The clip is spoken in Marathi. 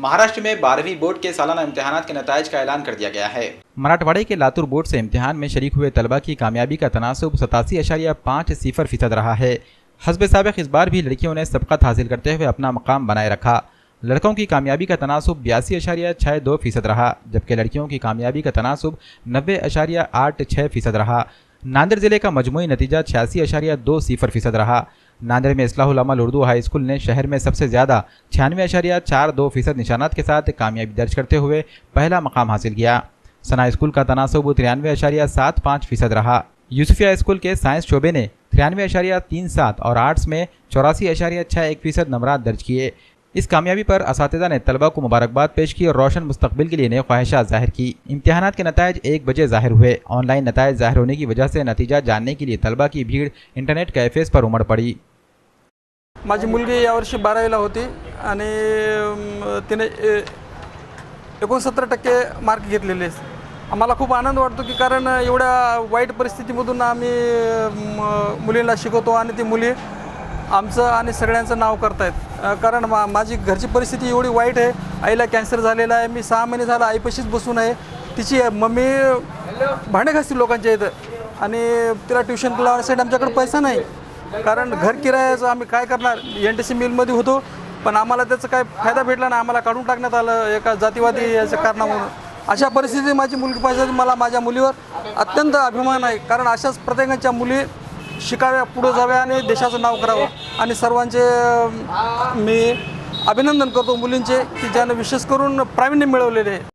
महाराष्ट्र में 12वीं बोर्ड के सालाना इम्तिहानात के नताइज का ऐलान कर दिया गया है। मराठवाड़े के लातूर बोर्ड से इम्तिहान में शरीक हुए तलबा की कामयाबी का तनासुब 87.50% रहा है। हस्ब साबिक़ इस बार भी लड़कियों ने सबकत हासिल करते हुए अपना मकाम बनाए रखा। लड़कों की कामयाबी का तनासुब 82.62% रहा, जबकि लड़कियों की कामयाबी का तनासुब 90.86% रहा। नांदेड़ जिले का मजमूई नतीजा 86.20% रहा। नांदेड़ में इस्लाहुल अमल उर्दू हाई स्कूल ने शहर में सबसे ज़्यादा 96.42% निशानात के साथ कामयाबी दर्ज करते हुए पहला मकाम हासिल किया। सना स्कूल का तनासुब 93.75% रहा। यूसुफिया स्कूल के साइंस शोबे ने 93.37 और आर्ट्स में 84.61% नंबरात दर्ज किए। इस कामयाबी पर असातिज़ा ने तलबा को मुबारकबाद पेश की और रोशन मुस्तकबिल के लिए नई ख्वाहिशात जाहिर की। इम्तिहानात के नताइज 1 बजे जाहिर हुए। ऑनलाइन नताइज जाहिर होने की वजह से नतीजा जानने के लिए तलबा की भीड़ इंटरनेट कैफेज पर उमड़ पड़ी। माझी मुलगी यावर्षी 12वीला होती आणि तिने 69% मार्क घेतलेले आहेत। आम्हाला खूप आनंद वाटतो की कारण एवढ्या वाईट परिस्थितीमधून आम्ही मुलींना शिकवतो आणि ती मुली आमचं आणि सगळ्यांचं नाव करतायत। कारण माझी घरची परिस्थिती एवढी वाईट आहे। आईला कॅन्सर झालेला आहे। मी 6 महिने झाला आईपाशीच बसून आहे। तिची मम्मी भांडे घासते लोकांच्या इथं आणि तिला ट्युशन लावण्यासाठी आमच्याकडे पैसा नाही। कारण घर किरायाचं आम्ही काय करणार। NTC मिलमध्ये होतो पण आम्हाला त्याचा काय फायदा भेटला नाही। आम्हाला काढून टाकण्यात आलं एका जातीवादी याच्या कारणामुळे। अशा परिस्थितीत माझी मुलगी पाहिजे। मला माझ्या मुलीवर अत्यंत अभिमान आहे। कारण अशाच प्रत्येकाच्या मुली शिकाव्या, पुढे जाव्या आणि देशाचं नाव करावं। आणि सर्वांचे मी अभिनंदन करतो मुलींचे की ज्याने विशेष करून प्रावीण्य मिळवलेले आहे।